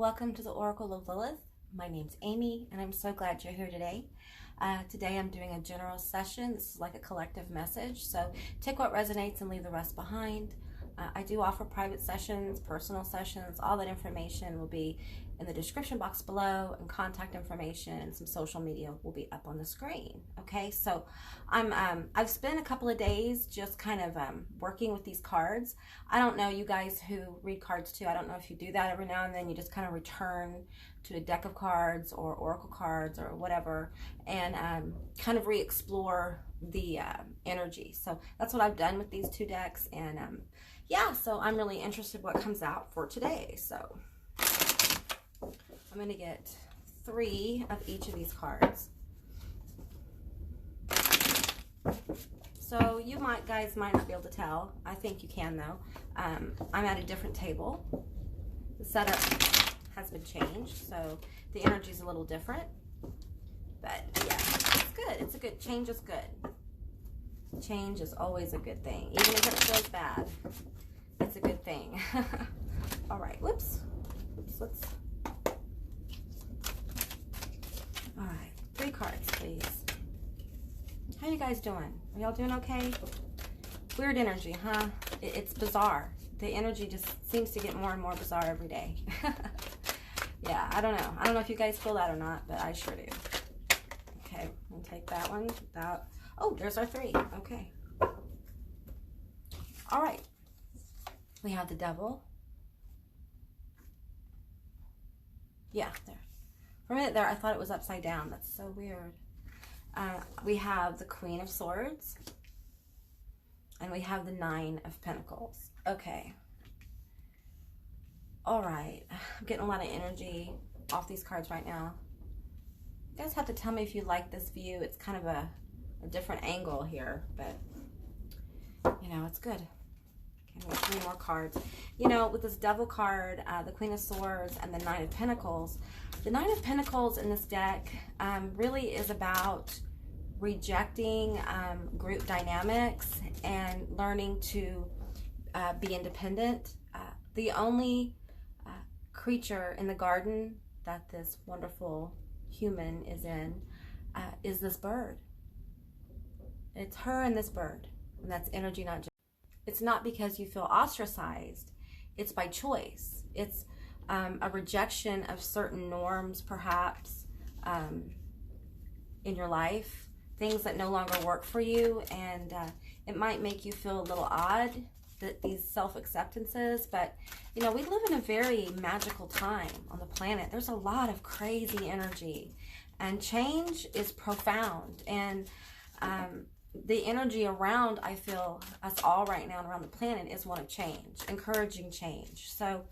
Welcome to the Oracle of Lilith. My name's Amy, and I'm so glad you're here today. Today I'm doing a general session. This is like a collective message, so take what resonates and leave the rest behind. I do offer private sessions, personal sessions. All that information will be in the description box below, and contact information and some social media will be up on the screen. Okay, so I've spent a couple of days just kind of working with these cards. I don't know, you guys who read cards too, I don't know if you do that every now and then. You just kind of return to a deck of cards or oracle cards or whatever, and kind of re-explore the energy. So that's what I've done with these two decks, and yeah, so I'm really interested what comes out for today. So I'm going to get 3 of each of these cards. So you guys might not be able to tell. I think you can though. I'm at a different table. The setup has been changed, so the energy is a little different. But yeah, it's good. It's a good change. Is good. Change is always a good thing, even if it feels bad. It's a good thing. All right. Whoops. Let's. All right. 3 cards, please. How you guys doing? Are y'all doing okay? Weird energy, huh? It's bizarre. The energy just seems to get more and more bizarre every day. Yeah, I don't know. I don't know if you guys feel that or not, but I sure do. Okay, we'll take that one. Oh, there's our 3. Okay. All right. We have the Devil. Yeah, there. For a minute there, I thought it was upside down. That's so weird. We have the Queen of Swords. And we have the 9 of Pentacles. Okay. All right. I'm getting a lot of energy off these cards right now. You guys have to tell me if you like this view. It's kind of a different angle here, but you know, it's good. Okay, we have 3 more cards. You know, with this Devil card, the Queen of Swords, and the 9 of Pentacles, the 9 of Pentacles in this deck really is about rejecting group dynamics and learning to be independent. The only creature in the garden that this wonderful human is in is this bird. It's her and this bird, and that's energy, not just. It's not because you feel ostracized. It's by choice. It's a rejection of certain norms, perhaps, in your life, things that no longer work for you, and it might make you feel a little odd, these self-acceptances, but you know, we live in a very magical time on the planet. There's a lot of crazy energy, and change is profound, and the energy around, I feel, us all right now around the planet is one of change, encouraging change. So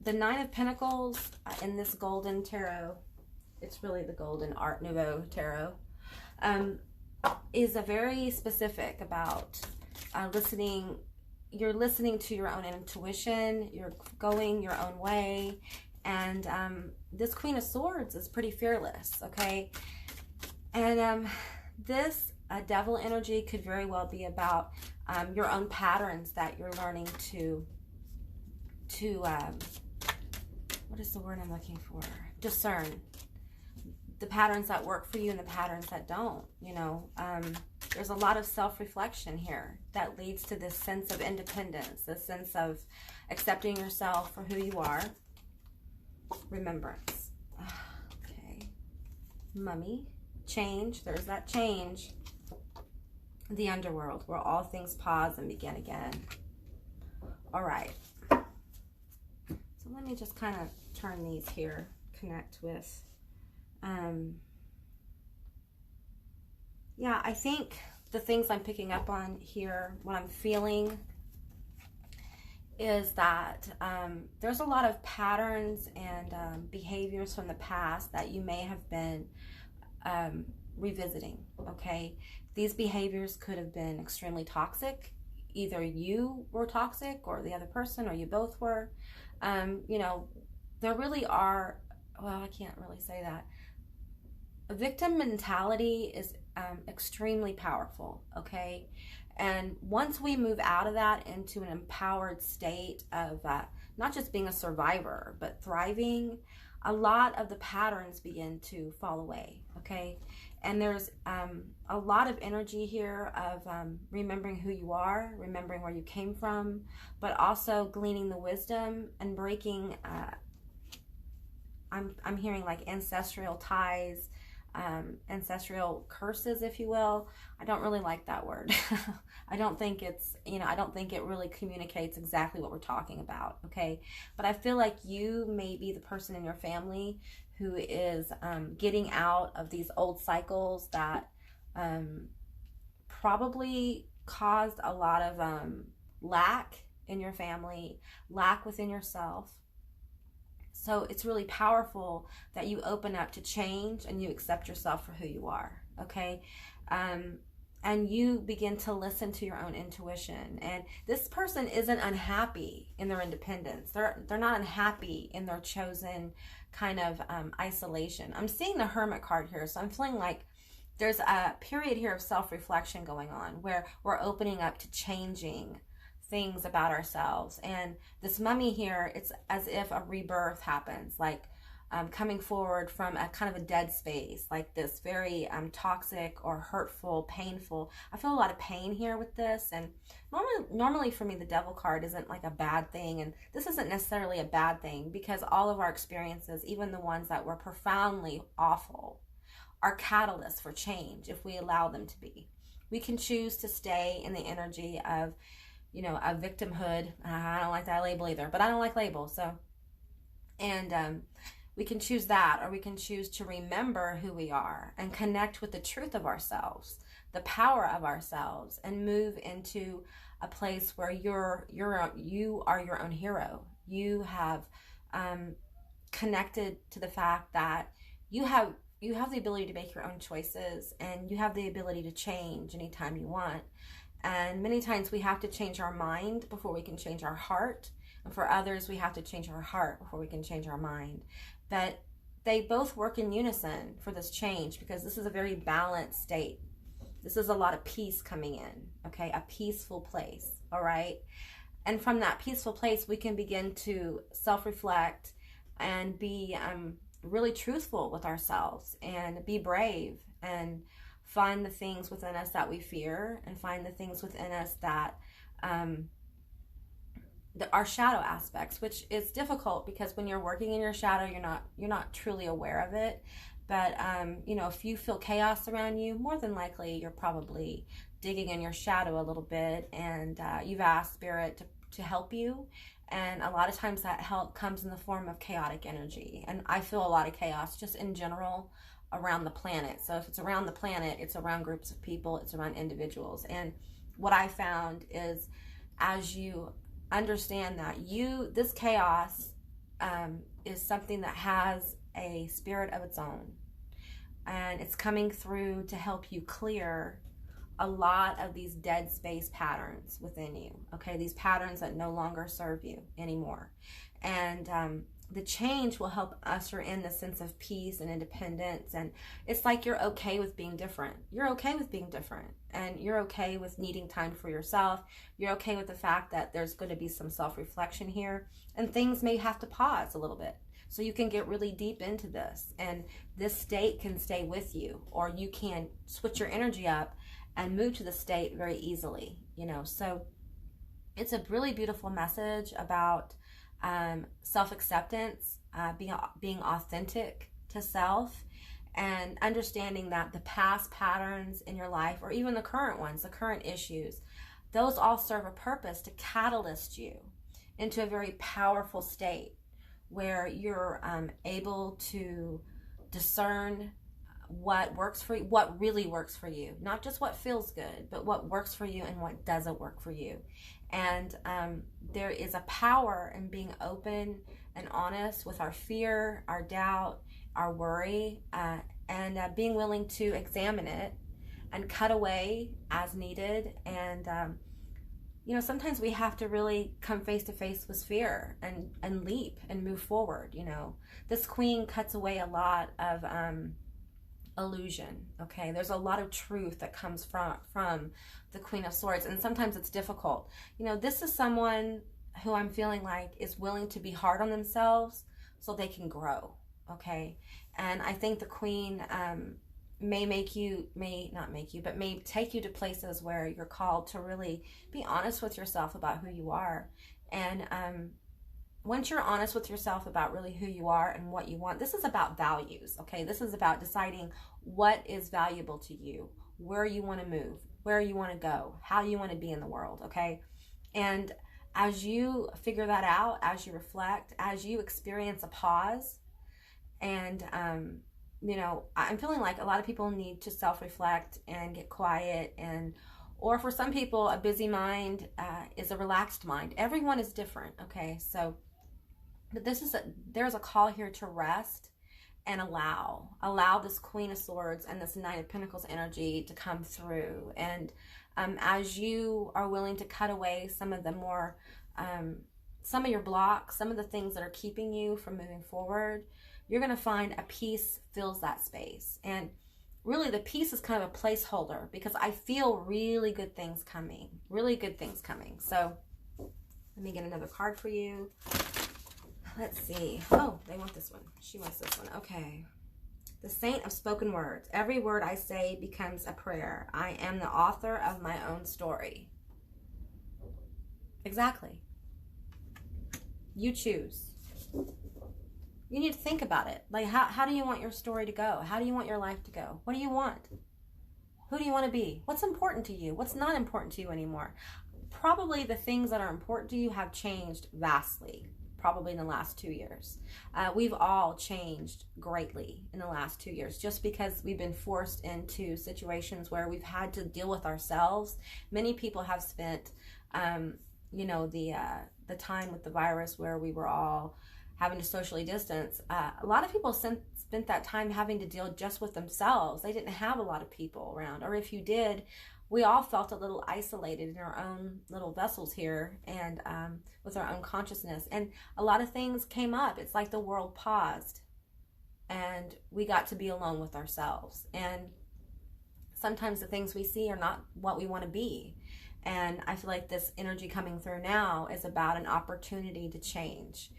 the 9 of Pentacles in this golden tarot, it's really the golden Art Nouveau tarot, is a very specific about listening. You're listening to your own intuition, you're going your own way, and this Queen of Swords is pretty fearless, okay? And this Devil energy could very well be about your own patterns that you're learning to what is the word I'm looking for? Discern. The patterns that work for you and the patterns that don't, you know. There's a lot of self-reflection here that leads to this sense of independence, this sense of accepting yourself for who you are. Remembrance. Okay. Mummy. Change. There's that change. The underworld, where all things pause and begin again. All right. So let me just kind of turn these here, connect with. Yeah, I think the things I'm picking up on here, what I'm feeling, is that there's a lot of patterns and behaviors from the past that you may have been revisiting, okay? These behaviors could have been extremely toxic. Either you were toxic or the other person, or you both were. You know, there really are, well, I can't really say that. A victim mentality is extremely powerful, okay? And once we move out of that into an empowered state of not just being a survivor, but thriving, a lot of the patterns begin to fall away, okay? And there's a lot of energy here of remembering who you are, remembering where you came from, but also gleaning the wisdom and breaking, I'm hearing like ancestral ties, ancestral curses, if you will. I don't really like that word. I don't think it's, I don't think it really communicates exactly what we're talking about, okay? But I feel like you may be the person in your family who is getting out of these old cycles that probably caused a lot of lack in your family, lack within yourself. So it's really powerful that you open up to change and you accept yourself for who you are, okay? And you begin to listen to your own intuition. And this person isn't unhappy in their independence. They're not unhappy in their chosen kind of isolation. I'm seeing the Hermit card here, so I'm feeling like there's a period here of self-reflection going on where we're opening up to changing things about ourselves. And this Mummy here, it's as if a rebirth happens, like coming forward from a kind of a dead space, like this very toxic or hurtful, painful. I feel a lot of pain here with this. And normally for me, the Devil card isn't like a bad thing, and this isn't necessarily a bad thing, because all of our experiences, even the ones that were profoundly awful, are catalysts for change if we allow them to be. We can choose to stay in the energy of, a victimhood. I don't like that label either, but I don't like labels. So, and we can choose that, or we can choose to remember who we are and connect with the truth of ourselves, the power of ourselves, and move into a place where you are your own hero. You have connected to the fact that you have the ability to make your own choices, and you have the ability to change anytime you want. And many times we have to change our mind before we can change our heart. And for others, we have to change our heart before we can change our mind. But they both work in unison for this change, because this is a very balanced state. This is a lot of peace coming in, okay? A peaceful place, all right? And from that peaceful place, we can begin to self-reflect and be really truthful with ourselves, and be brave, and find the things within us that we fear, and find the things within us that our shadow aspects, which is difficult, because when you're working in your shadow, you're not truly aware of it. But if you feel chaos around you, more than likely you're probably digging in your shadow a little bit, and you've asked Spirit to help you. And a lot of times that help comes in the form of chaotic energy. And I feel a lot of chaos just in general around the planet. So if it's around the planet, it's around groups of people, it's around individuals. And what I found is, as you understand that this chaos is something that has a spirit of its own, and it's coming through to help you clear a lot of these dead space patterns within you, okay? These patterns that no longer serve you anymore. And the change will help usher in the sense of peace and independence. And it's like you're okay with being different. You're okay with being different. And you're okay with needing time for yourself. You're okay with the fact that there's going to be some self-reflection here. And things may have to pause a little bit, so you can get really deep into this. And this state can stay with you, or you can switch your energy up and move to the state very easily, So it's a really beautiful message about self-acceptance, being authentic to self, and understanding that the past patterns in your life, or even the current ones, the current issues, those all serve a purpose to catalyst you into a very powerful state where you're able to discern what works for you, what really works for you, not just what feels good, but what works for you and what doesn't work for you. And there is a power in being open and honest with our fear, our doubt, our worry, and being willing to examine it and cut away as needed. And sometimes we have to really come face to face with fear and leap and move forward. This Queen cuts away a lot of illusion, okay? There's a lot of truth that comes from the Queen of Swords, and sometimes it's difficult. This is someone who I'm feeling like is willing to be hard on themselves so they can grow, okay? And I think the Queen may not make you, but may take you to places where you're called to really be honest with yourself about who you are. And once you're honest with yourself about really who you are and what you want, this is about values, okay? This is about deciding what is valuable to you, where you want to move, where you want to go, how you want to be in the world, okay? And as you figure that out, as you reflect, as you experience a pause, and you know, I'm feeling like a lot of people need to self-reflect and get quiet, and or for some people, a busy mind is a relaxed mind. Everyone is different, okay? So, but there's a call here to rest and allow this Queen of Swords and this Knight of Pentacles energy to come through. And as you are willing to cut away some of the more, some of your blocks, some of the things that are keeping you from moving forward, you're going to find a peace fills that space. And really the peace is kind of a placeholder, because I feel really good things coming, So let me get another card for you. Let's see. Oh, they want this one. She wants this one. Okay. The Saint of Spoken Words. Every word I say becomes a prayer. I am the author of my own story. Exactly. You choose. You need to think about it. Like, how do you want your story to go? How do you want your life to go? What do you want? Who do you want to be? What's important to you? What's not important to you anymore? Probably the things that are important to you have changed vastly, probably in the last 2 years. We've all changed greatly in the last 2 years, just because we've been forced into situations where we've had to deal with ourselves. Many people have spent, you know, the time with the virus where we were all having to socially distance. A lot of people spent that time having to deal just with themselves. They didn't have a lot of people around, or if you did, we all felt a little isolated in our own little vessels here, and with our own consciousness. And a lot of things came up. It's like the world paused, and we got to be alone with ourselves. And sometimes the things we see are not what we want to be. And I feel like this energy coming through now is about an opportunity to change.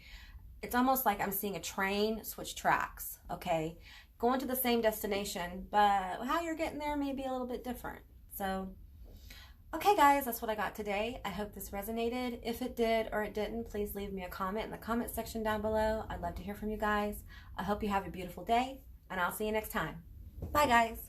It's almost like I'm seeing a train switch tracks, okay? Going to the same destination, but how you're getting there may be a little bit different. So, okay guys, that's what I got today. I hope this resonated. If it did or it didn't, please leave me a comment in the comment section down below. I'd love to hear from you guys. I hope you have a beautiful day, and I'll see you next time. Bye guys.